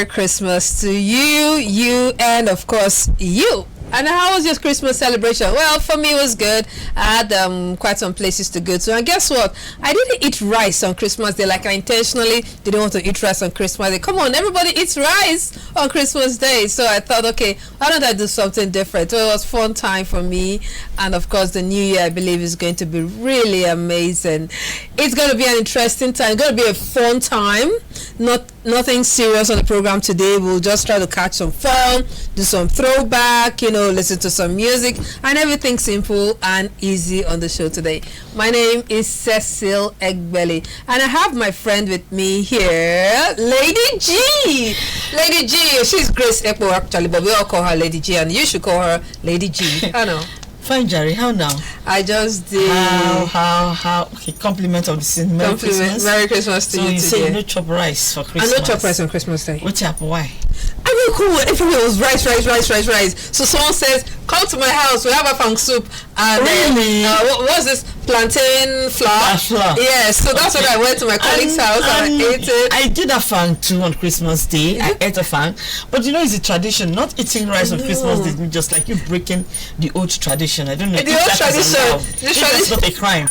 Merry Christmas to you, and of course you. And how was your Christmas celebration? Well, for me, it was good. I had quite some places to go to. And guess what? I didn't eat rice on Christmas Day. Like, I intentionally didn't want to eat rice on Christmas Day. Come on, everybody eats rice on Christmas Day. So I thought, okay, why don't I do something different? So it was fun time for me. And of course, the new year, I believe, is going to be really amazing. It's going to be an interesting time. It's going to be a fun time. Nothing serious on the program today. We'll just try to catch some fun, do some throwback, listen to some music, and everything simple and easy on the show today. My name is Cecil Egbeli, and I have my friend with me here, Lady G. Lady G, she's Grace Ekpo actually, but we all call her Lady G, and you should call her Lady G. I know. Fine, Jerry. How now? I just did. How? Okay, compliment of the season. Merry Christmas. Merry Christmas to you today. So you say no chop rice for Christmas? I no chop rice on Christmas Day. What happened? Why? I mean, cool. Everywhere was rice. So someone says, come to my house. We have a fang soup. And really? What's this? Plantain flour. Yes. So that's what I went to my colleague's house and I ate it. I did a fang too on Christmas Day. I ate a fang, but it's a tradition. Not eating rice on Christmas Day, just like you breaking the old tradition. I don't know. The old tradition. It's not a crime.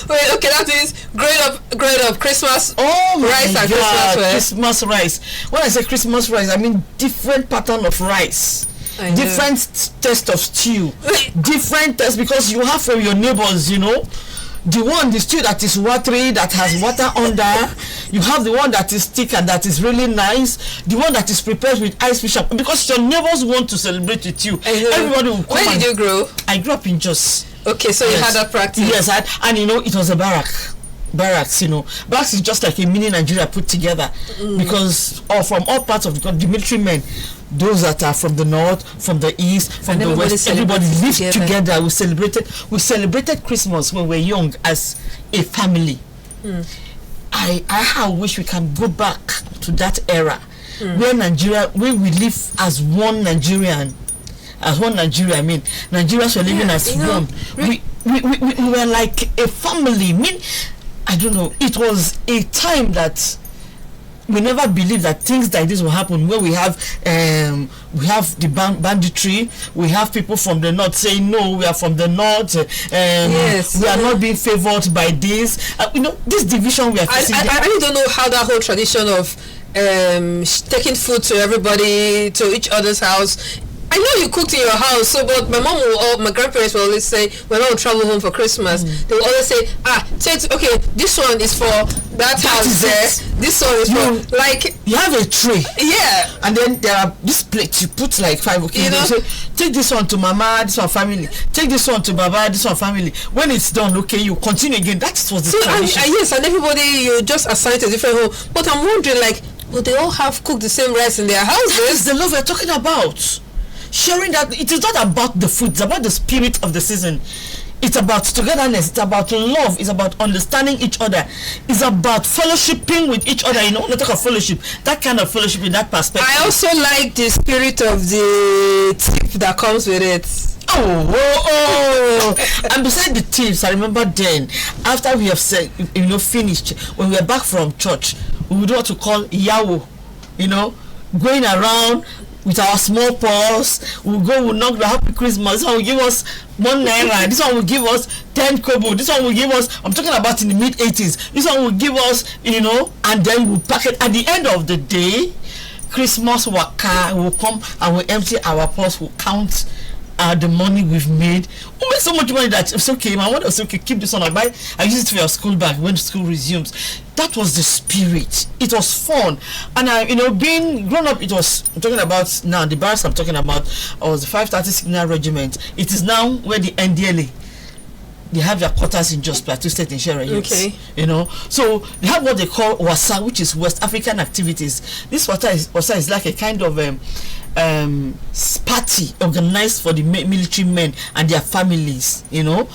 Wait, okay, that is grade of Christmas. Oh my rice and God, Christmas rice. When I say Christmas rice, I mean different pattern of rice. Different taste of stew, different taste, because you have from your neighbors, the stew that is watery, that has water under. You have the one that is thick and that is really nice, the one that is prepared with ice fish, because your neighbors want to celebrate with you. Everybody will come. Where did you grow? I grew up in Jos. Okay, so you had that practice. Yes, and it was a barracks. Barracks is just like a mini Nigeria put together, because from all parts of the military men, those that are from the north, from the east, from the west, everybody lived together. We celebrated Christmas when we were young as a family. I wish we can go back to that era where we live as one Nigerian. As one Nigeria, I mean, Nigerians were living as one. We were like a family. I don't know. It was a time that we never believed that things like this will happen. Where we have the banditry, we have people from the north saying no, we are from the north. We are not being favored by this. This division we are facing. I really don't know how that whole tradition of taking food to everybody, to each other's house. I know you cooked in your house, but my grandparents will always say, when I will travel home for Christmas, they will always say, this one is for that house there. This one is for, like... You have a tray. Yeah. And then there are this plates, you put like 5, okay? Say, take this one to Mama, this one family. Take this one to Baba, this one family. When it's done, okay, you continue again. That was the tradition. Yes, and everybody, you just assign to a different home. But I'm wondering, will they all have cooked the same rice in their houses? That is the love we're talking about. Sharing that it is not about the food, it's about the spirit of the season. It's about togetherness, it's about love, it's about understanding each other, it's about fellowshipping with each other. When I talk of fellowship, that kind of fellowship in that perspective. I also like the spirit of the tip that comes with it. And beside the tips, I remember then, after we have said, finished, when we were back from church, we would do what to call yawo, going around with our small paws. We'll knock the happy Christmas. This one will give us 1 naira. This one will give us 10 kobo. This one will give us, I'm talking about in the mid-80s. This one will give us, and then we'll pack it. At the end of the day, Christmas waka will come and we'll empty our purse. We'll count the money we've made. We make so much money that it's okay. My mother was okay. Keep this one. I use it for your school bag when school resumes. That was the spirit. It was fun, and being grown up, it was. I'm talking about now. The barracks I'm talking about was the 530 Signal Regiment. It is now where the NDLA. They have their quarters in Jos Plateau State in Sierra Leone. Okay. So they have what they call WASA, which is West African Activities. This WASA is like a kind of party organized for the military men and their families. They'll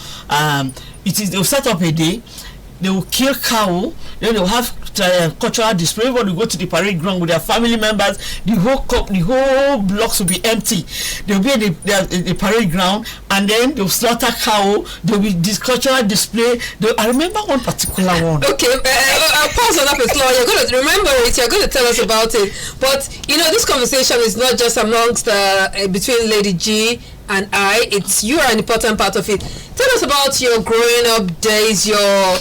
set up a day. They will kill cow. Then they'll have cultural display. Everybody will go to the parade ground with their family members. The whole blocks will be empty. They'll be at the parade ground, and then they'll slaughter cow. There'll be this cultural display. I remember one particular one. Okay, I'll pause on that with Law. You're going to remember it. You're going to tell us about it. But this conversation is not just amongst between Lady G and I. You are an important part of it. Tell us about your growing up days, your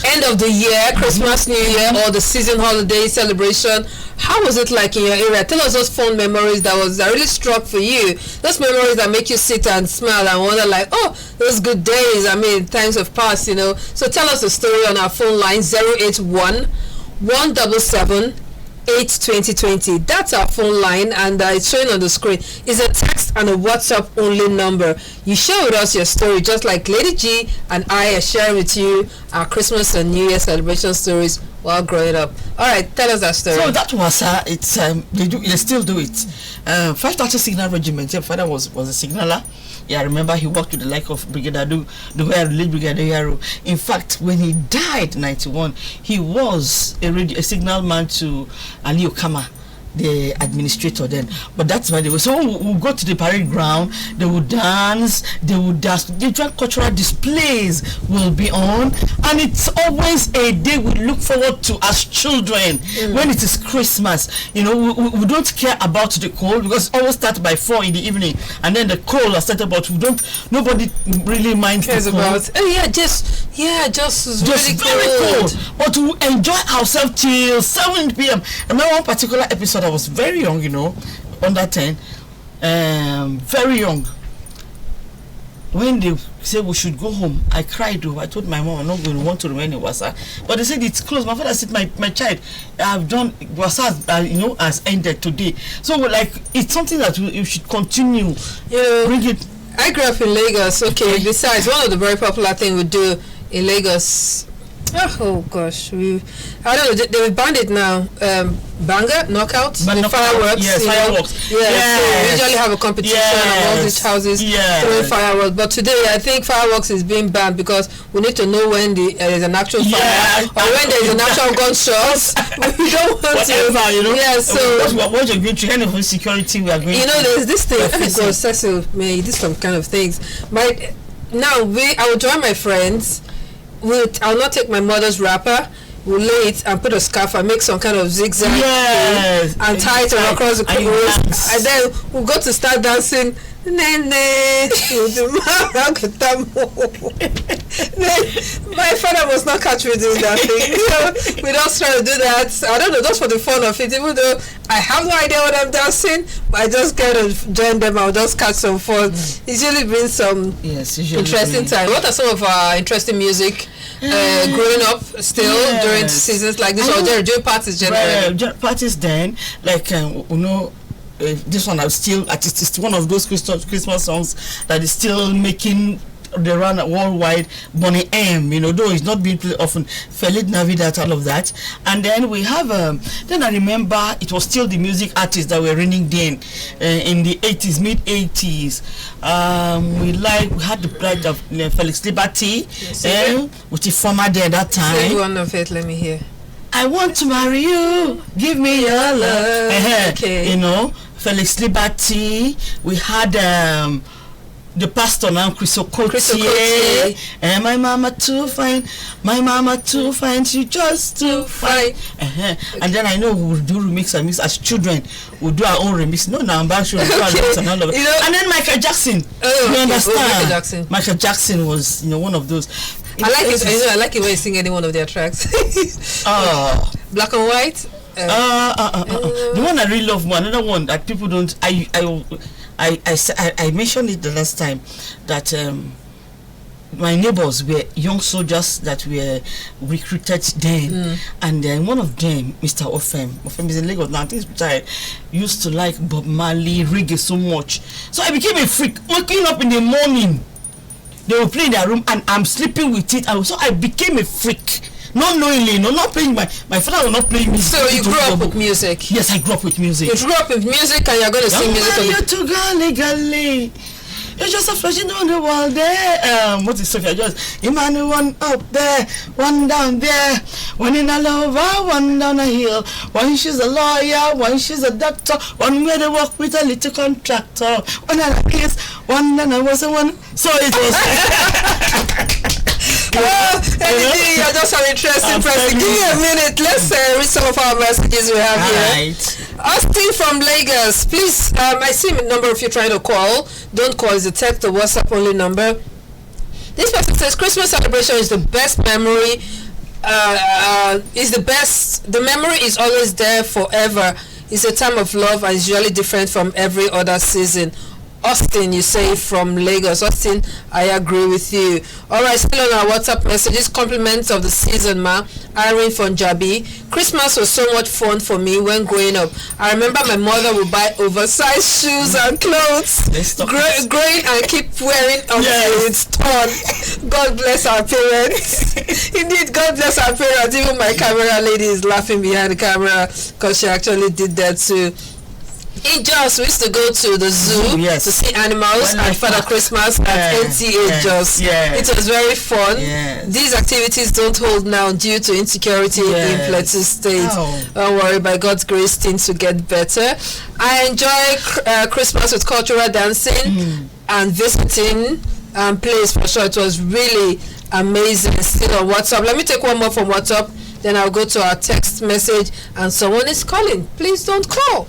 end of the year, Christmas, New Year, or the season holiday celebration. How was it like in your area? Tell us those fond memories that really struck for you. Those memories that make you sit and smile and wonder like, oh, those good days. I mean, times have passed, So tell us the story on our phone line, 081 177 82020. That's our phone line, and it's showing on the screen. It's a text and a WhatsApp only number. You share with us your story, just like Lady G and I are sharing with you our Christmas and New Year celebration stories while growing up. All right, tell us that story. So that was they still do it. 530 Signal Regiment. Your father was a signaller. Yeah, I remember he worked with the like of Brigadier late Brigadier Yaro. In fact, when he died in 91, he was a signal man to Ali Okama, the administrator then. But that's why they were. So we'll go to the parade ground, they would dance, different cultural displays will be on, and it's always a day we look forward to as children. When it is Christmas. We don't care about the cold, because it always starts by 4 in the evening, and then the cold is started, but nobody really minds the cold. Just really very cold. But we enjoy ourselves till 7 p.m. I remember one particular episode. I was very young, under 10, very young. When they said we should go home, I cried. I told my mom I'm not going to want to remain in Wasa, but they said it's closed. My father said, my child, I've done Wasa, has ended today. So it's something that you should continue. Bring it. I grew up in Lagos. Okay. Besides, one of the very popular things we do in Lagos. Oh gosh, I don't know. They banned it now. Banger, knockout, fireworks. Yes, fireworks. Yeah, yes. So we usually have a competition among these houses throwing fireworks. But today, I think fireworks is being banned because we need to know when there's an actual fire or when there's an actual gunshot. We don't want to. Yeah, so what you're going to kind of security we are going. There's this thing. Because Cecil may do some kind of things. I will join my friends. I'll not take my mother's wrapper. We'll lay it and put a scarf and make some kind of zigzag thing and tie it across the waist, and then we'll go to start dancing. Then my father must not catch me doing that thing. We just try to do that. I don't know, just for the fun of it. Even though I have no idea what I'm dancing, but I just kind of join them. I'll just catch some fun. It usually brings some interesting time. What are some of our interesting music growing up still during seasons like this, or during parties generally? Parties then, this one it's one of those Christmas songs that is still making the run worldwide. Bonnie M, though it's not being played often. Feliz Navidad, all of that. And then we have then I remember it was still the music artists that were reigning then in the 80s, mid 80s. We had the pride of Felix Liberty, with the former there at that time. Say one of it, let me hear. I want to marry you, give me your love. Okay. Felix Liberty. We had the pastor now, Chris Okotie. And my mama too fine, she just too fine. And then I know we'll do remix and mix as children. We'll do our own remix. No, I'm back sure we'll do our remix and all of it. And then Michael Jackson. You understand? Michael Jackson was, one of those. I like it. I like it when you sing any one of their tracks. Black and White. The one I really love, another one that people don't. I mentioned it the last time that my neighbors were young soldiers that were recruited then, and then one of them, Mr. Ofem is in Lagos now, I think he's retired, used to like Bob Marley, reggae so much. So I became a freak. Waking up in the morning, they will play in their room and I'm sleeping with it, and so I became a freak. Not knowingly, not playing my father will not play music. So you grew up with music? Yes, I grew up with music. You grew up with music and you're going to sing music. You're just a flashing on the wall there. What is Sophia? Just Emmanuel, one up there, one down there, one in a lover, one down a hill. One she's a lawyer, one she's a doctor, one where they work with a little contractor. One on a kiss, one and I wasn't one. So it was. You're just an interesting person. Give me a minute. Let's read some of our messages we have here. Austin from Lagos. Please, I see a number of you trying to call. Don't call. It's a text or WhatsApp only number. This person says Christmas celebration is the best memory. Is the best. The memory is always there forever. It's a time of love and is usually different from every other season. Austin, you say from Lagos. Austin, I agree with you. Alright, still on our WhatsApp messages. Compliments of the season, ma. Irene from Jabi. Christmas was so much fun for me when growing up. I remember my mother would buy oversized shoes and clothes. Growing and keep wearing until it's torn. God bless our parents. Indeed, God bless our parents. Even my camera lady is laughing behind the camera because she actually did that too. In Jos, we used to go to the zoo to see animals and Father Christmas at NTA Jos. It was very fun. These activities don't hold now due to insecurity in Plateau State. Don't worry, by God's grace, things will get better. I enjoy Christmas with cultural dancing and visiting plays for sure. It was really amazing. Still on WhatsApp. Let me take one more from WhatsApp. Then I'll go to our text message and someone is calling. Please don't call.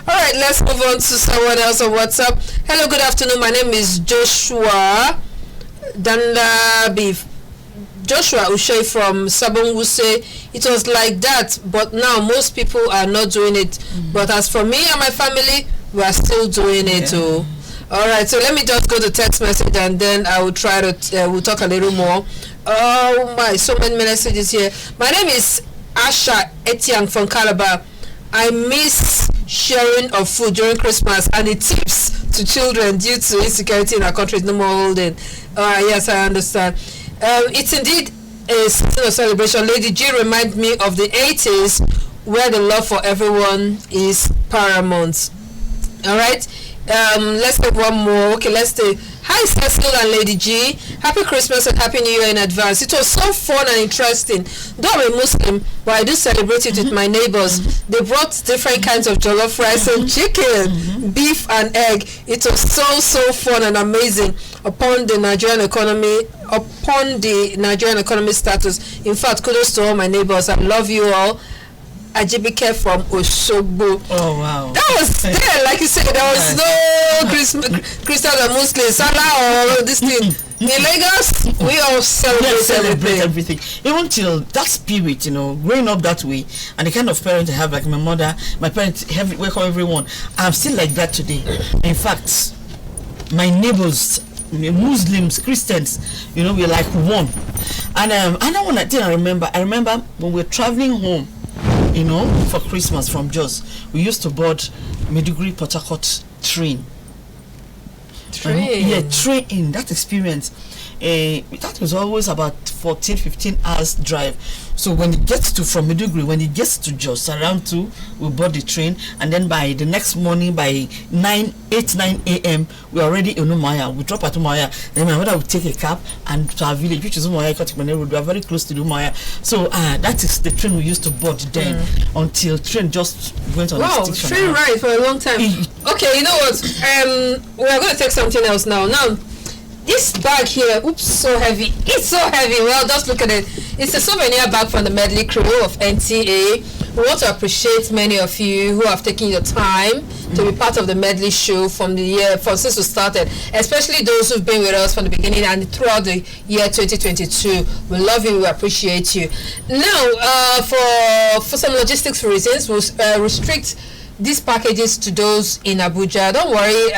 Alright, let's move on to someone else on WhatsApp. Hello, good afternoon. My name is Joshua Dandabi. Joshua Ushe from Sabonguse. It was like that, but now most people are not doing it. But as for me and my family, we are still doing it too. Alright, so let me just go to text message and then I will try to we'll talk a little more. Oh my, so many messages here. My name is Asha Etiang from Calabar. I miss sharing of food during Christmas and the tips to children due to insecurity in our country. No more holding. Yes, I understand. It's indeed a season of celebration. Lady G reminds me of the 80s where the love for everyone is paramount. Alright, let's take one more. Okay, let's take hi Cecil and Lady G. Happy Christmas and Happy New Year in advance. It was so fun and interesting. Though I'm a Muslim, but I do celebrate it with my neighbors. They brought different kinds of jollof rice and chicken, beef and egg. It was so fun and amazing upon the Nigerian economy status. In fact, kudos to all my neighbors. I love you all. Ajibike from Osogbo. Oh wow. That was there, like you said, there was no Christian or Muslim, Salah or this thing. In Lagos, we all celebrate everything. Even till that spirit, growing up that way, and the kind of parents I have, like my mother, my parents welcome everyone. I'm still like that today. In fact, my neighbors, Muslims, Christians, we're like one. And I know one thing I remember when we were traveling home, for Christmas from Jos, we used to board Maiduguri Port Harcourt train. Train. That experience, that was always about 14-15 hours drive. So when it gets from Maiduguri, when it gets to Jos around 2, we board the train, and then by the next morning by 9 a.m. we're already in Umuahia. We drop at Umuahia, then my mother would take a cab and to our village, which is Umuahia Kotikmane Road. We are very close to the Umuahia. So that is the train we used to board then until train just went on the station. Train ride for a long time. Okay, you know what? We are going to take something else now. This bag here, so heavy. It's so heavy. Well, just look at it. It's a souvenir bag from the Medley crew of NTA. We want to appreciate many of you who have taken your time to be part of the Medley show from since we started, especially those who've been with us from the beginning and throughout the year 2022. We love you. We appreciate you. Now, for some logistics reasons, we'll restrict these packages to those in Abuja. Don't worry,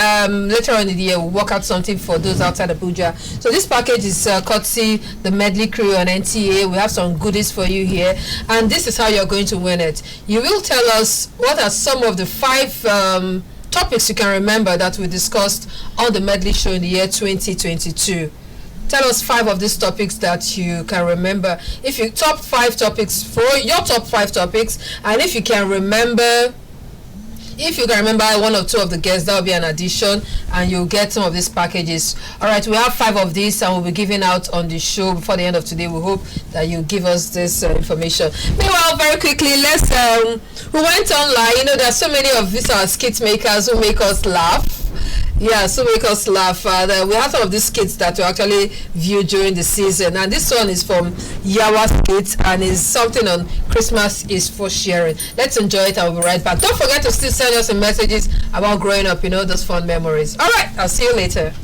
later on in the year we'll work out something for those outside Abuja. So this package is courtesy the Medley crew on NTA. We have some goodies for you here, and this is how you're going to win it. You will tell us what are some of the 5 topics you can remember that we discussed on the Medley show in the year 2022. Tell us 5 of these topics that you can remember. If you top 5 topics for your top 5 topics, and if you can remember if you can remember one or two of the guests, that will be an addition, and you'll get some of these packages. All right, we have 5 of these, and we'll be giving out on the show before the end of today. We hope that you give us this information. Meanwhile, very quickly, let's we went online. You know, there are so many of these skit makers who make us laugh. Yeah, so make us laugh. We have some of these skits that we actually view during the season, and this one is from Yawa Skits, and is something on Christmas is for sharing. Let's enjoy it, and we'll be right back. Don't forget to still send us some messages about growing up, you know, those fun memories. All right, I'll see you later.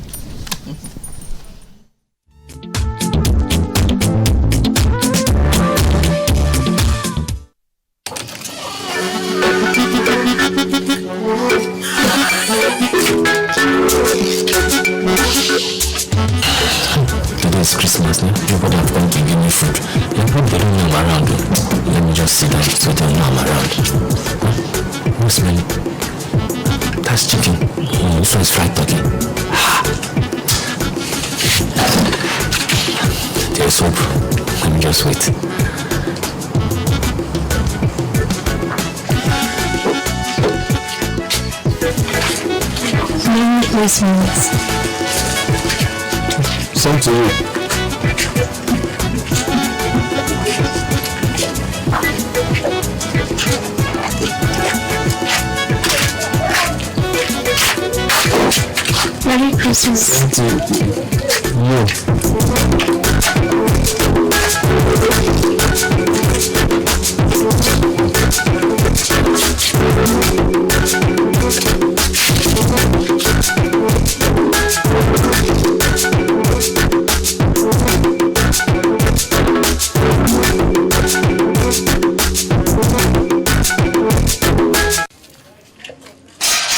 It's Christmas now. Nobody have come to give me food. Like, hope they don't know I'm around. Let me just sit down so they know I'm around. What's smelling? That's chicken. Oh, this one's fried turkey. There's hope. Let me just wait. Merry Christmas. Same to you. Merry Christmas. Same to you.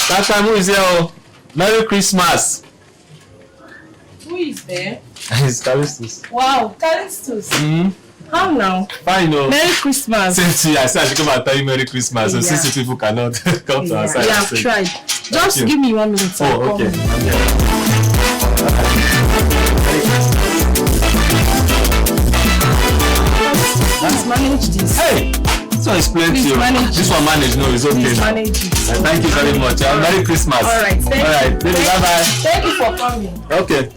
That time, who is here? Oh, Merry Christmas. Who is there? It's Callistus. Wow, Callistus. Mm-hmm. How now? Fine, no. Merry Christmas. Since I said I should come and tell you Merry Christmas, so since you people cannot come to our side. Yeah, I've tried. Just give me 1 minute. Oh, okay. Let's manage this. Hey, this one is plenty. Please manage this one managed. No, it's okay. Please now. manage it. Thank you very much. Merry Christmas. All right. Thank All right. you. Baby, bye-bye. Thank you for coming. Okay.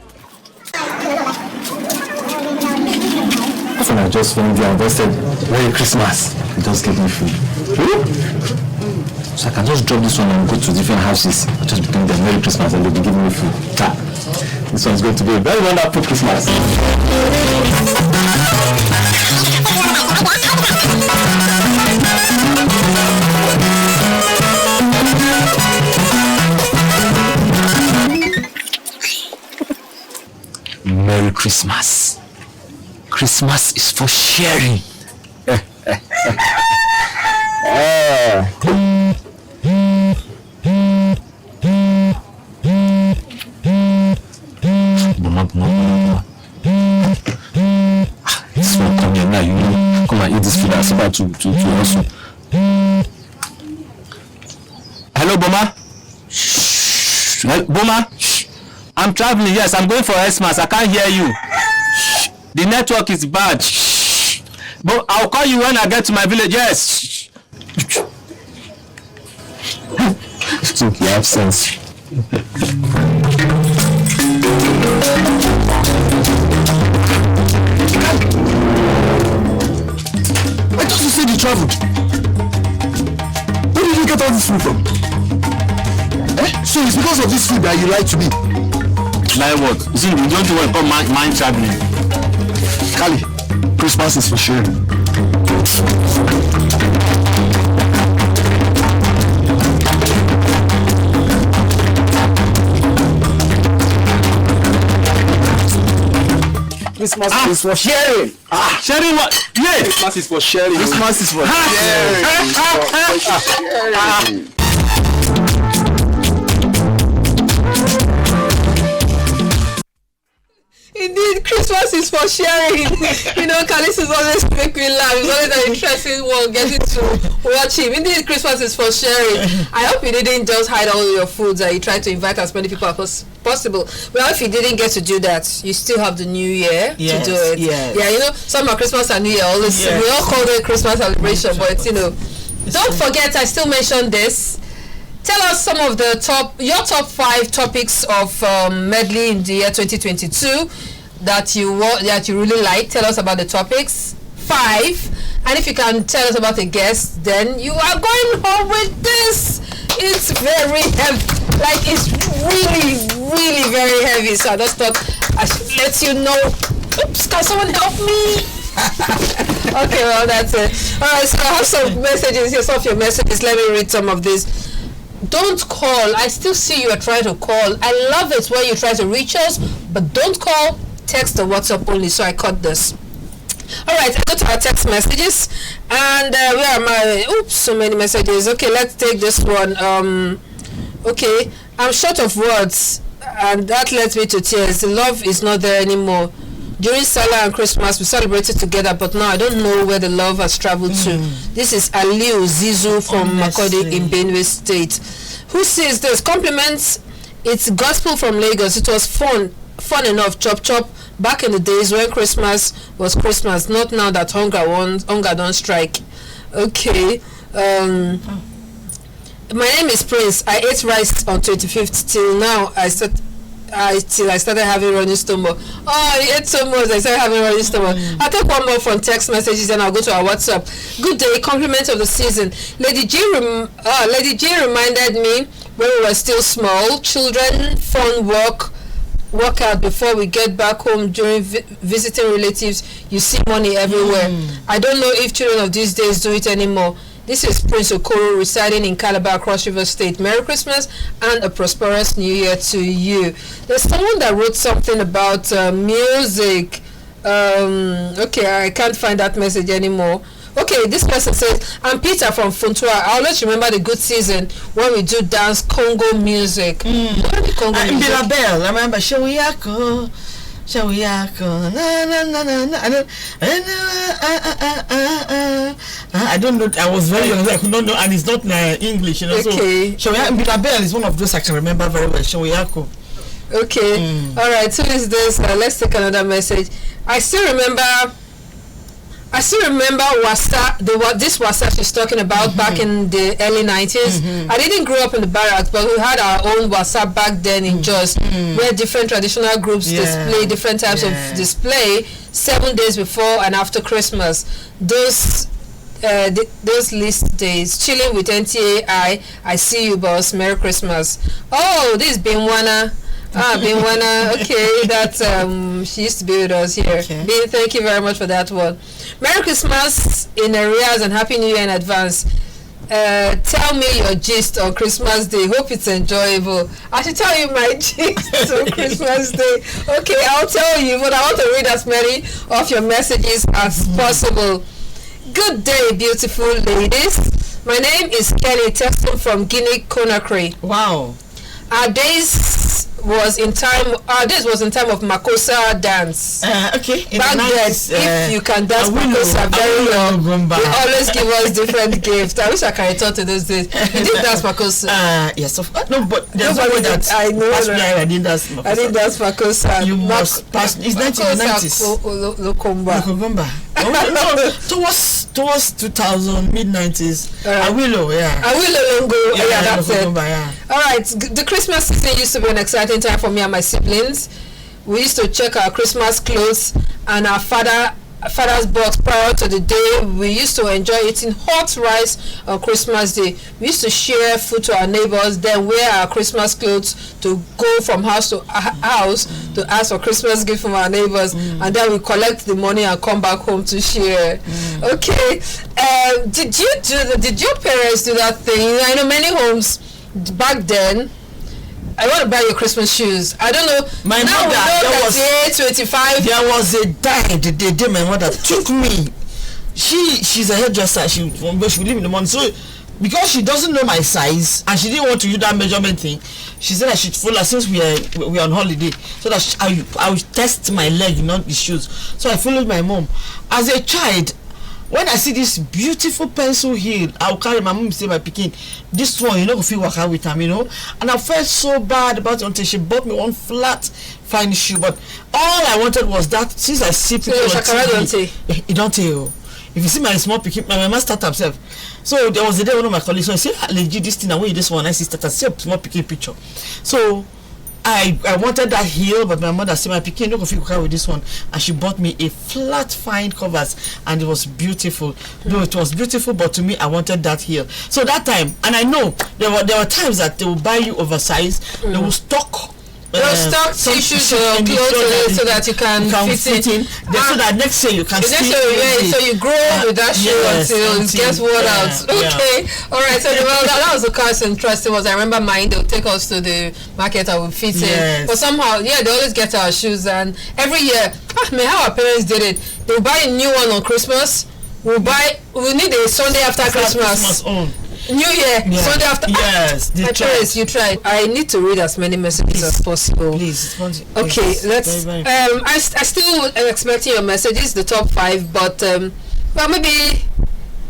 When I just went there and just said, Merry Christmas, he just gave me food. So I can just drop this one and go to different houses. I just between them, Merry Christmas, and they'll be giving me food. This one's going to be a very wonderful Christmas. Merry Christmas. Christmas is for sharing. This one come here now, you know. Come and eat this food. I'm about to also. Hello, Boma. Shh. Boma. I'm traveling. Yes, I'm going for Xmas. I can't hear you. The network is bad. But I'll call you when I get to my village. Yes. I think you have sense. I thought you said you traveled. Where did you get all this food from? So it's because of this food that you lied to me? Lie what? You see, we don't do what called mind traveling. Kali, Christmas is for sharing. Christmas is for sharing. Sharing what? Yeah. Christmas is for sharing. Christmas is for sharing. Indeed, Christmas is for sharing. You know, Callis is always make me laugh. It's always an interesting one getting to watch him. Indeed, Christmas is for sharing. I hope you didn't just hide all your foods and you tried to invite as many people as possible. Well, if you didn't get to do that, you still have the New Year to do it. Yes. Yeah, you know, summer, Christmas, and New Year always we all call it Christmas celebration, but you know, don't forget. I still mentioned this. tell us some of your top 5 topics of Medley in the year 2022 that you really like. Tell us about the topics. 5. And if you can tell us about the guest, then you are going home with this. It's very heavy. Like, it's really, really very heavy. So I just thought I should let you know. Oops, can someone help me? Okay, well, that's it. Alright, so I have some messages here. Some of your messages. Let me read some of these. Don't call. I still see you are trying to call. I love it when you try to reach us, but don't call. Text or WhatsApp only. So I cut this. Alright, I go to our text messages, and where am I? Oops, so many messages. Okay, let's take this one. Okay, I'm short of words, and that led me to tears. The love is not there anymore. During Salah and Christmas, we celebrated together, but now I don't know where the love has traveled to. This is Aliu Zizu from Makodi in Benue State. Who says this? Compliments. It's gospel from Lagos. It was fun enough. Chop chop. Back in the days when Christmas was Christmas, not now that hunger don't strike. Okay. My name is Prince. I ate rice on 25th till now. I started having running stomach. Oh, I ate so much. I started having running stomach. I'll take one more from text messages, and I'll go to our WhatsApp. Good day, compliment of the season. Lady G reminded me when we were still small, children, fun work out before we get back home. During visiting relatives, you see money everywhere. I don't know if children of these days do it anymore. This is Prince Okoro residing in Calabar, Cross River State. Merry Christmas and a prosperous New Year to you. There's someone that wrote something about music. Okay, I can't find that message anymore. Okay, this person says, I'm Peter from Funtua. I always remember the good season when we do dance Congo music. You know the Congo music? I remember Shawiyako. I don't know. I was very young. I could not know, and it's not English, you know. Okay. So Shawiyako is one of those I can remember very well. Shawiyako. Okay. All right. So is this? Let's take another message. I still remember this Wasa she's talking about back in the early 90s. I didn't grow up in the barracks, but we had our own Wasa back then in Jos, where different traditional groups display different types of display 7 days before and after Christmas. Those list days, chilling with NTA. I see you, boss. Merry Christmas. Oh, this is Binwana. Binwana. Okay, that's she used to be with us here. Okay. Thank you very much for that one. Merry Christmas in arrears and Happy New Year in advance. Tell me your gist on Christmas Day. Hope it's enjoyable. I should tell you my gist on Christmas Day. Okay, I'll tell you, but I want to read as many of your messages as possible. Good day, beautiful ladies. My name is Kelly, texting from Guinea Conakry. Wow. Our days was in time of Makossa dance. Okay. Back then, if you can dance Makossa very well, they always give us different gifts. I wish I can return to those days. You did dance Makossa? Yes, of course. No, but there's no way that I know. I didn't dance Makossa. I didn't dance Makossa. You must pass. It's 1990s. Lokomba. Towards 2000, mid-90s. Awilo, yeah. Awilo Longo. Yeah, that's it. Yeah. All right. The Christmas season used to be an exciting time for me and my siblings. We used to check our Christmas clothes and our father's box prior to the day. We used to enjoy eating hot rice on Christmas Day. We used to share food to our neighbors, then wear our Christmas clothes to go from house to house to ask for Christmas gift from our neighbors, and then we collect the money and come back home to share. Okay. Did your parents do that thing? I know many homes back then. I want to buy your Christmas shoes. I don't know. My now mother, there was 25. There was a time the day my mother took me. She's a hairdresser. She live in the morning. So because she doesn't know my size and she didn't want to do that measurement thing, she said I should follow since we are on holiday, so that I would test my leg, not the shoes. So I followed my mom. As a child, when I see this beautiful pencil heel, I'll carry my mom, say my picking. This one, go feel work out with them, And I felt so bad about it until she bought me one flat, fine shoe. But all I wanted was that, since I see people on TV, it don't tell you. If you see my small pikin, my mama start herself. So there was a day one of my colleagues, so I say, legit this thing, I want this one, I see start, I see a small pikin picture. So I wanted that heel, but my mother said, my pikin, don't go fit with this one, and she bought me a flat fine covers, and it was beautiful. No, it was beautiful, but to me, I wanted that heel. So that time, and I know there were times that they will buy you oversized, they will stock. Stock tissues or clothes so that you can fit in. So that next year you can so you grow with that shoe until it gets worn out. Okay, all right. So that was the cause interesting. Was I remember mine? They'll take us to the market and we fit in. But somehow, they always get our shoes, and every year, how our parents did it. They'll buy a new one on Christmas. We need a Sunday after Christmas. New Year, Sunday after. Yes, my parents, you tried. I need to read as many messages as possible. Please. Okay, let's. I still am expecting your messages, the top 5, but maybe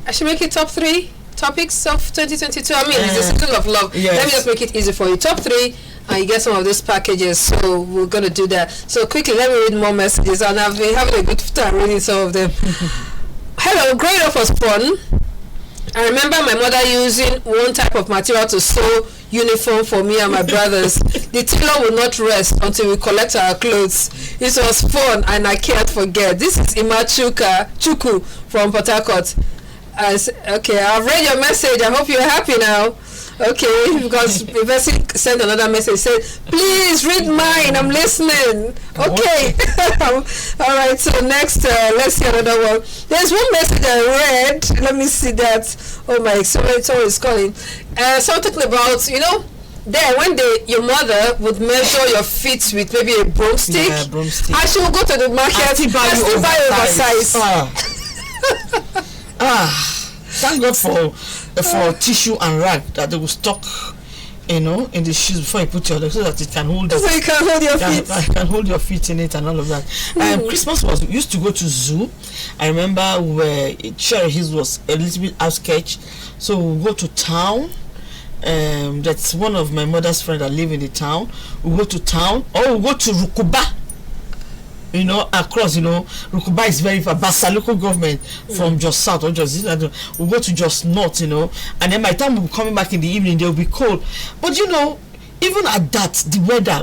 I should make it top 3 topics of 2022. I mean, it's a season of love. Yes. Let me just make it easy for you. Top 3, and you get some of these packages. So we're gonna do that. So quickly, let me read more messages, and I've been having a good time reading some of them. Hello, growing up was fun. I remember my mother using one type of material to sew uniform for me and my brothers. The tailor would not rest until we collect our clothes. It was fun and I can't forget. This is Chuku from Port Harcourt. Okay, I've read your message. I hope you're happy now. Okay, because the person sent another message, said, please read mine, I'm listening. Okay. All right, so next, let's see another one. There's one message I read. Let me see that. Oh my, someone is calling. Something about, there when your mother would measure your feet with maybe a broomstick. Yeah, broomstick. And she would go to the market and still buy oversize. Thank God for tissue and rag that they will stock, in the shoes before you put your leg so that it can hold. So you can hold your feet. Can hold your feet in it and all of that. Christmas used to go to zoo. I remember where Cherry Hills was a little bit outskirts, so we go to town. That's one of my mother's friends that live in the town. We go to town, or we go to Rukuba. Across, Rukuba is very far. Basa local government from just south or just we go to just north, and then by the time we'll be coming back in the evening, they'll be cold. But even at that,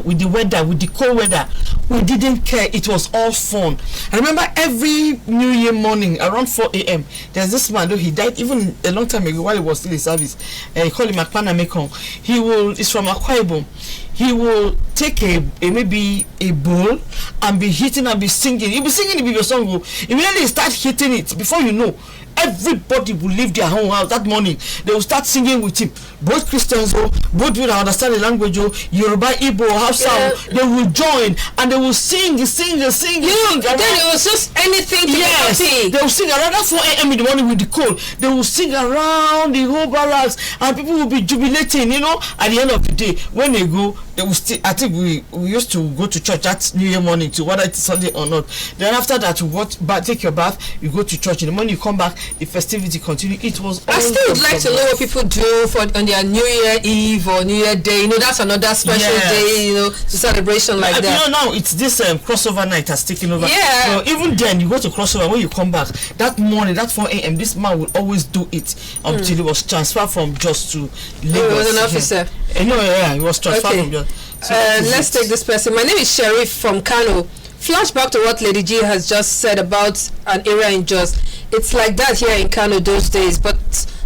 with the cold weather, we didn't care. It was all fun. I remember every New Year morning around 4 a.m. there's this man, though he died even a long time ago while he was still in service. He called him Akpana Mekong. He's from Akwa Ibom. He will take maybe a bowl and be hitting and be singing. He'll be singing the Bible song. Immediately he start hitting it. Before you know, everybody will leave their home house that morning. They will start singing with him. Both Christians, both people that understand the language, Yoruba, Igbo, Hausa, they will join and they will sing. Then it was just anything to they will sing around 4 a.m. in the morning with the cold. They will sing around the whole barracks and people will be jubilating, at the end of the day. When they go, they will still, I think we used to go to church that New Year morning too, whether it's Sunday or not. Then after that, you take your bath, you go to church. In the morning you come back, the festivity continue. It was. I still would like to know what people do on their New Year Eve or New Year Day. That's another special day. The celebration like that. Now it's this crossover night has taken over. Yeah. Even then, you go to crossover. When you come back that morning, that 4 a.m., this man will always do it until he was transferred from Jos to Lagos. He was an officer. He was transferred from Jos. So let's take this person. My name is Sherif from Kano. Flashback to what Lady G has just said about an area in Jos. It's like that here in Kano those days, but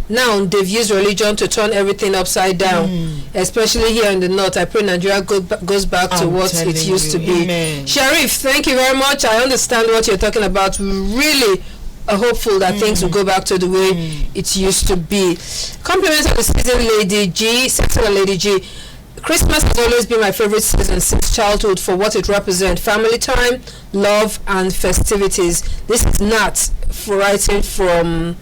now they've used religion to turn everything upside down, especially here in the north. I pray Nigeria goes back to what it used to be. Amen. Sharif, thank you very much. I understand what you're talking about. We really are hopeful that things will go back to the way it used to be. Compliments of the season, Lady G, Sexual Lady G. Christmas has always been my favorite season since childhood for what it represents: family time, love, and festivities. This is Nat writing from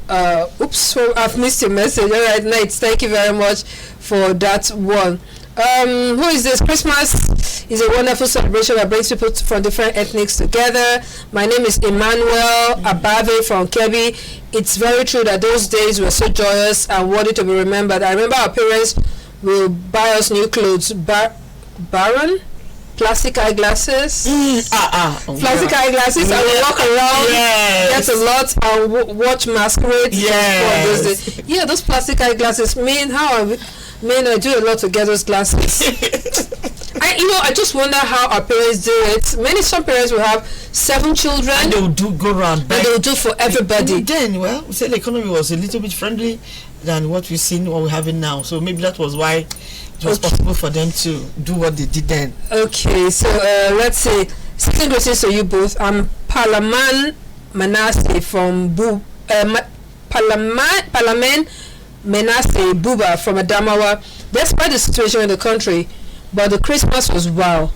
I've missed your message. All right, Nate, thank you very much for that one. Who is this? Christmas is a wonderful celebration that brings people from different ethnics together. My name is Emmanuel Abave from Kebbi. It's very true that those days were so joyous and worthy to be remembered. I remember our parents will buy us new clothes. Baron? plastic eyeglasses. Plastic Yeah. eyeglasses, and we walk around, Yes. get a lot, and watch masquerades. Yes. Yeah, those plastic eyeglasses. I do a lot to get those glasses. I just wonder how our parents do it. Some parents will have 7 children, And they will go around. and they will do for everybody. Then, well, we said the economy was a little bit friendly than what we've seen, what we're having now. So maybe that was why it was possible for them to do what they did then. Okay, so let's see. Second greetings to you both. I'm Palaman Manasseh from Palaman Manasseh Buba from Adamawa. Despite the situation in the country, but the Christmas was wow.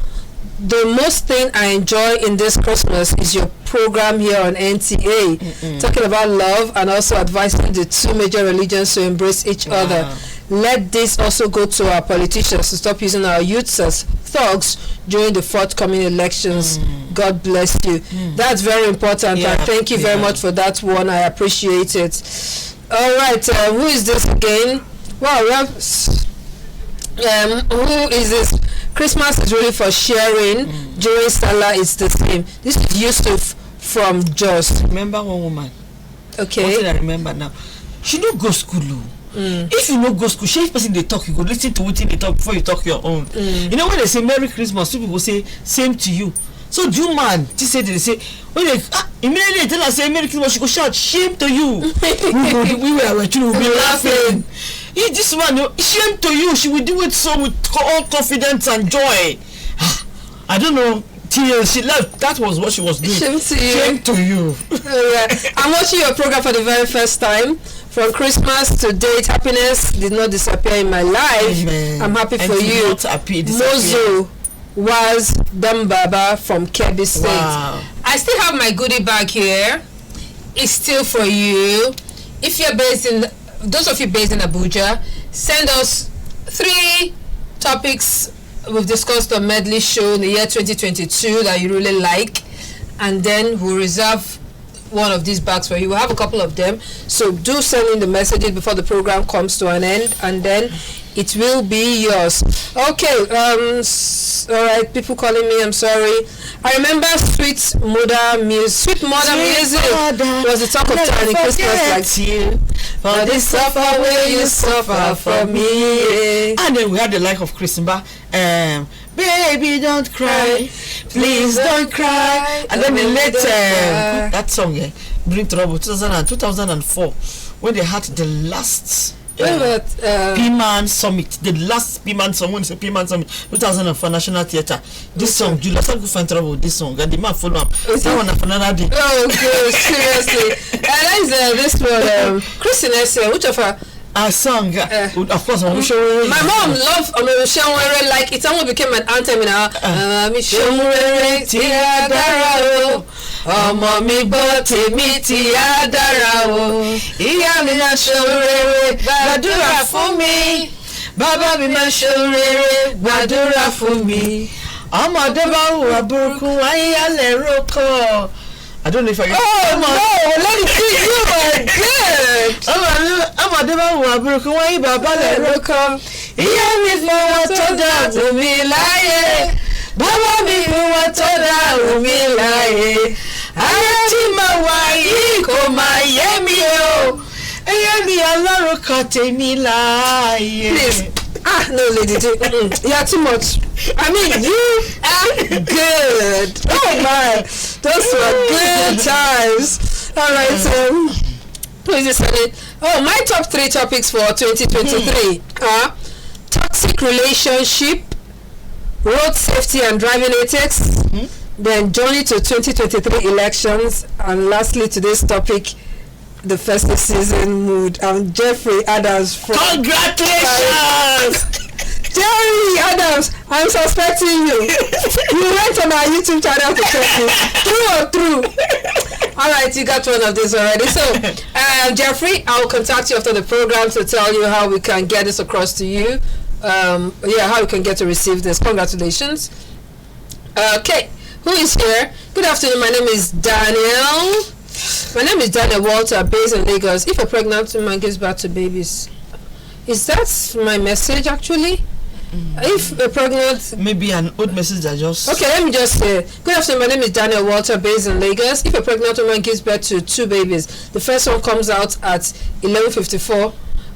The most thing I enjoy in this Christmas is your program here on NTA, talking about love and also advising the 2 major religions to embrace each other. Let this also go to our politicians to stop using our youths as thugs during the forthcoming elections. God bless you. That's very important, and thank you very much for that one. I appreciate it. All right, who is this again? Wow, we have who is this? Christmas is really for sharing. During Salah it's the same. This is Yusuf from Jos. Remember one woman? Okay. What did I remember now? She no go school. If you no go school, she person they talk, you go listen to what they talk before you talk your own. You know when they say Merry Christmas, two people say same to you. So do man, they say when they immediately tell us say Merry Christmas, she go shout shame to you. we were actually be laughing. This man, shame to you. She will do it so with all confidence and joy. I don't know. Till she left, that was what she was doing. Shame to you. Shame to you. I'm watching your program for the very first time. From Christmas to date, happiness did not disappear in my life. Amen. I'm happy And for did you. not appear, Mozo was Dambaba from Kebbi State. Wow. I still have my goodie bag here. It's still for you. If you're based in, those of you based in Abuja, send us 3 topics we've discussed on Medley show in the year 2022 that you really like, and then we'll reserve one of these bags for you. We'll have a couple of them, so do send in the messages before the program comes to an end, and then it will be yours. Okay, all right, people calling me, I'm sorry. I remember Sweet Mother music was the talk of town in Christmas, like you for the suffer where you suffer for me. And then we had the life of Christmas. Baby don't cry, please don't cry. And then the later that song Bring Trouble 2004 when they had the last P-Man Summit, the last P-Man Summit, when it's a P-Man Summit 2004 National Theatre. This song, Julius, I go find trouble with this song, and the man follow up. That one for another day. Oh, good, seriously. And that's this one, Christine Essay, which of her? A song, of course, my mom loved Omoshonwere, like it almost became an anthem in her. Omoshonwere ti adara o, ọmọ mi gbọ́ tèmi ti adara o, ìyá mi máa ṣoríire gbàdúrà fún mi, bàbá mi máa ṣoríire gbàdúrà fún mi, ọmọdé bá hùwà burúkú wáyé alẹ́ rókò. I don't know if I get. Oh no, let it be, you are good. ọmọdé bá hùwà burúkú wáyé bàbá lẹ̀ rókò. Ìyá mi fọwọ́ tó dàrú mi láyé, bàbá mi fọwọ́ tó dàrú mi láyé, ayé tí mo wà yìí kò máa yé mi o, ẹyẹ mi ọlọ́run kan tèmi láàyè. Please. No, lady, you are too much. I mean, you are good. Oh my, those were good times. All right, please send it. Oh, my top 3 topics for 2023 are toxic relationship, road safety and driving ethics, then journey to 2023 elections, and lastly today's topic, the festive season mood. I'm Jeffrey Adams from Congratulations! Jerry Adams, I'm suspecting you. You went on our YouTube channel to check it. True or true? Alright, you got one of these already. So, Jeffrey, I'll contact you after the program to tell you how we can get this across to you. How you can get to receive this. Congratulations. Okay, who is here? Good afternoon, my name is Daniel. My name is Daniel Walter, based in Lagos. If a pregnant woman gives birth to babies, is that my message actually? If a pregnant... Maybe an old message that just... Okay, let me just say, good afternoon, my name is Daniel Walter, based in Lagos. If a pregnant woman gives birth to 2 babies, the first one comes out at 11:54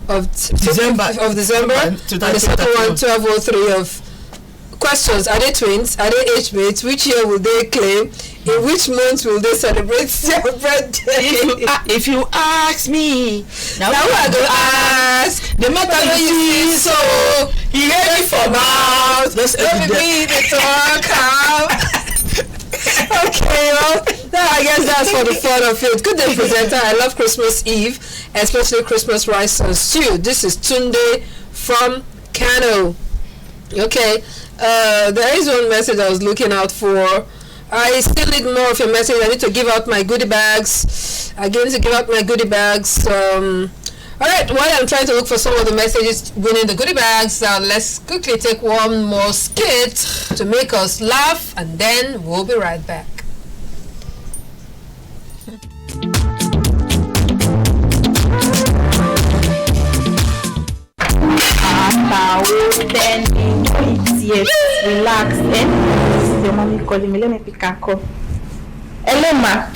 of December, and the second one 12:03 of... Questions: are they twins? Are they age mates? Which year will they claim? In which month will they celebrate their birthday? If you ask me, now who I go ask? The matter you see, so he ready for mouth. Let me the talk out. Okay, well, I guess that's for the fun of it. Good day, presenter. I love Christmas Eve, especially Christmas rice and stew. This is Tunde from Kano. Okay. There is one message I was looking out for. I still need more of your message. I need to give out my goodie bags. Alright, while I'm trying to look for some of the messages winning the goodie bags, let's quickly take one more skit to make us laugh, and then we'll be right back. Yes, relax. This is your mommy calling me. Let me pick her call. Hello, ma.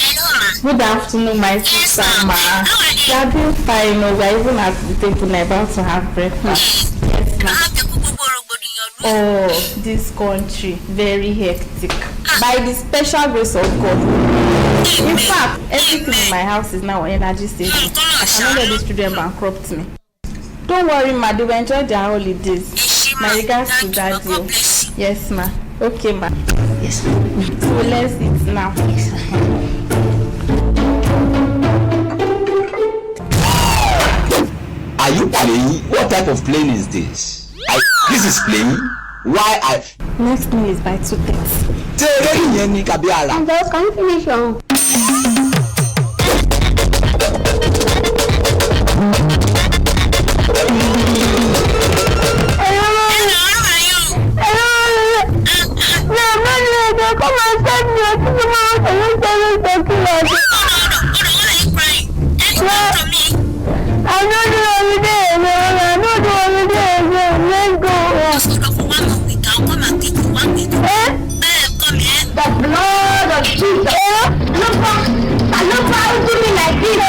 Good afternoon, my sister, ma. You are doing fine. We are even at the table now, about to have breakfast. Yes, ma. Oh, this country, very hectic. By the special grace of God. In fact, everything in my house is now energy saving. I cannot let these children bankrupt me. Don't worry, ma. They will enjoy their holidays. My regards to daddy. Yes, ma. Okay, ma. Yes, ma. So let's eat now. Are you playing? What type of plane is this? This is playing? Why I... Next meal is by 2:30. I'm just can't finish on. The blood of Jesus. Look how you do me like this.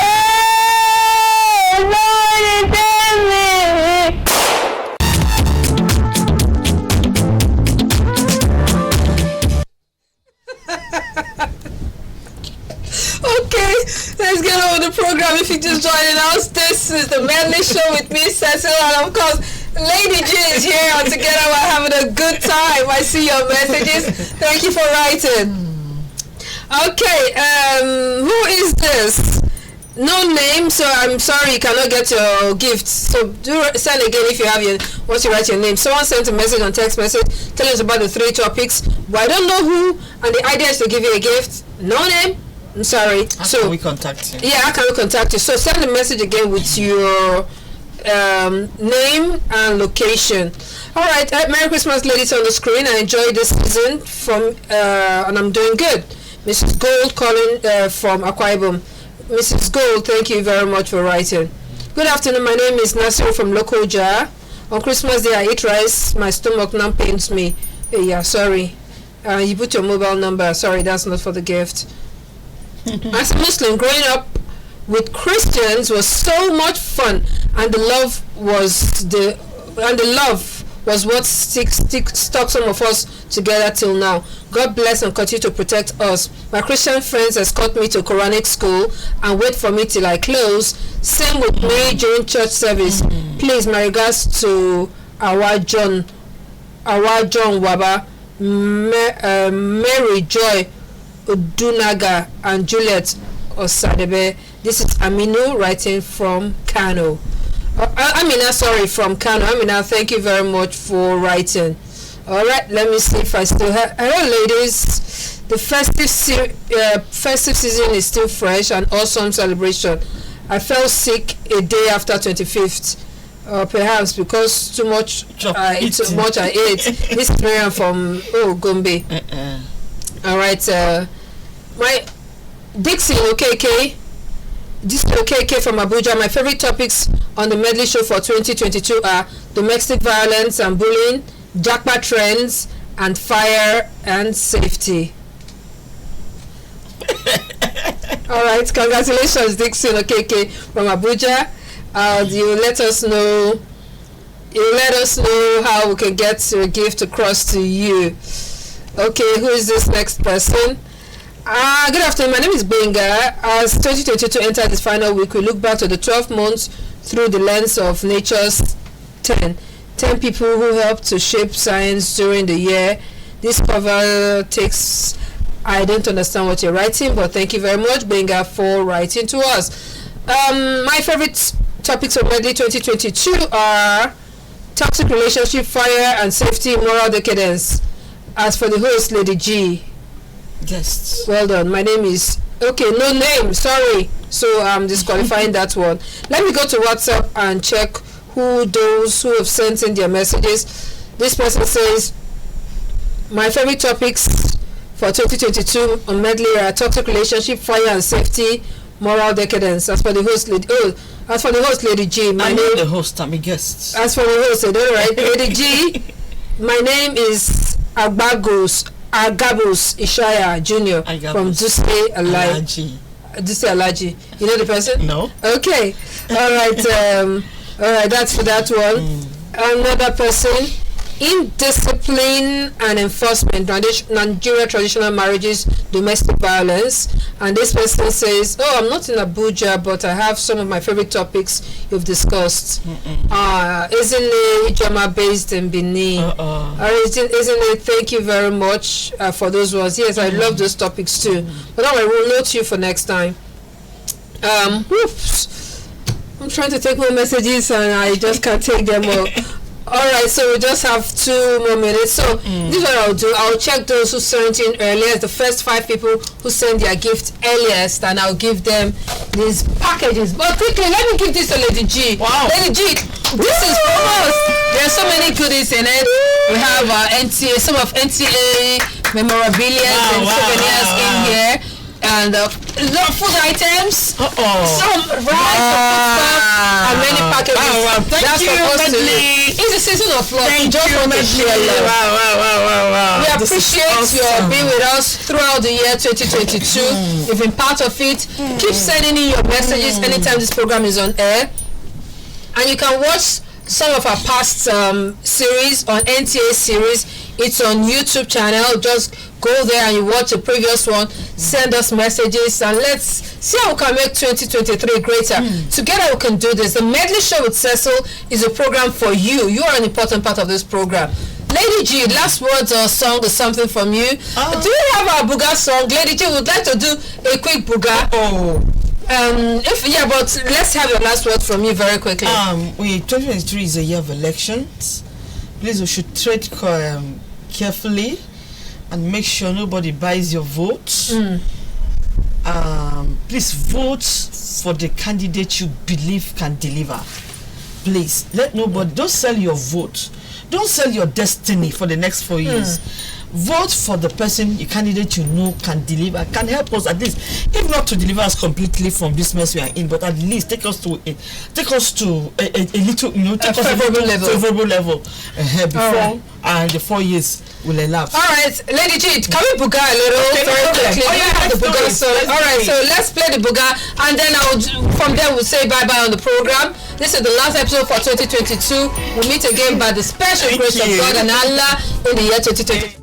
Okay, let's get on with the program. If you're just joining us, this is the Medley Show with me, Cecil, and of course, Lady G is here, and together we're having a good time. I see your messages. Thank you for writing. Okay, who is this? No name, so I'm sorry you cannot get your gift. So do send again if you have your, once you write your name. Someone sent a message on text message telling us about the 3 topics, but I don't know who, and the idea is to give you a gift. No name. I'm sorry. How can we contact you? Yeah, how can we contact you? So send a message again with your name and location. All right. Merry Christmas, ladies on the screen. I enjoyed this season from and I'm doing good. Mrs. Gold calling from Akwa Ibom. Mrs. Gold, thank you very much for writing. Good afternoon. My name is Nasir from Lokoja. On Christmas Day, I eat rice. My stomach now pains me. Yeah, sorry. You put your mobile number. Sorry, that's not for the gift. As a Muslim, growing up with Christians was so much fun, and the love was what stuck some of us together till now. God bless and continue to protect us. My Christian friends escort me to Quranic school and wait for me till I close. Same with me during church service. Please, my regards to our John Waba, Mary Joy Odunaga, and Juliet Osadebe. This is Aminu writing from Kano. From Kano. Amina, thank you very much for writing. All right, let me see if I still have. Hello, ladies. The festive season is still fresh and awesome celebration. I fell sick a day after 25th. Perhaps because too much I ate. This is Miriam from Gombe. All right, my Dixie OKK. This is OKK from Abuja. My favorite topics on the Medley Show for 2022 are domestic violence and bullying, Jackpot trends, and fire and safety. All right, congratulations, Dixon Okeke from Abuja. You let us know. You let us know how we can get your gift across to you. Okay, who is this next person? Good afternoon. My name is Benga. As 2022 entered its final week, we look back to the 12 months through the lens of nature's 10 people who helped to shape science during the year. This cover takes. I don't understand what you're writing, but thank you very much, Benga, for writing to us. My favorite topics of Medley 2022 are toxic relationship, fire and safety, moral decadence. As for the host, Lady G. Yes. Well done. My name is... Okay, no name. Sorry. So I'm disqualifying that one. Let me go to WhatsApp and check who those who have sent in their messages. This person says, my favorite topics for 2022 on Medley are toxic relationship, fire and safety, moral decadence. As for the host, Lady G, my name. The host, I'm a guest. As for the host, all right, Lady G, my name is Agabus Ishaya Jr. from Duse Alaji. You know the person? No. Okay. All right. That's for that one. Another person. Indiscipline and enforcement, Nigeria traditional marriages, domestic violence. And this person says, I'm not in Abuja, but I have some of my favorite topics you've discussed. Isn't it Ijoma based in Benin? Isn't it? Thank you very much for those ones. Yes, I love those topics too. But I will note you for next time. Oops. I'm trying to take more messages and I just can't take them all. Alright, so we just have 2 more minutes. So this is what I'll do. I'll check those who sent in earliest, the first 5 people who sent their gift earliest, and I'll give them these packages. But quickly, let me give this to Lady G. Wow. Lady G, this is for us. There are so many goodies in it. We have NTA, some of NTA memorabilia and souvenirs in here. And food items, some rice, and many packages. Thank you, Medley. It's the season of love. Thank just you, want to share love. Wow. We appreciate your being with us throughout the year 2022. You've been part of it. Keep sending in your messages anytime this program is on air. And you can watch some of our past series on NTA series. It's on YouTube channel. Just go there and you watch the previous one. Send us messages and let's see how we can make 2023 greater. Together we can do this. The Medley Show with Cecil is a program for you. You are an important part of this program. Lady G, last words or song or something from you. Do you have our Buga song? Lady G would like to do a quick Buga. But let's have your last word from you very quickly. 2023 is a year of elections. Please, we should tread carefully and make sure nobody buys your vote. Please vote for the candidate you believe can deliver. Please, don't sell your vote. Don't sell your destiny for the next 4 years. Vote for the person, the candidate you know can deliver, can help us at least, if not to deliver us completely from this mess we are in, but at least take us to a little, take us favorable level before and the 4 years will elapse. All right, Lady G, can we buga a little very quickly? The buga song. All right, so let's play the buga, and then from there we'll say bye bye on the program. This is the last episode for 2022. We'll meet again by the special grace of God and Allah in the year 2022.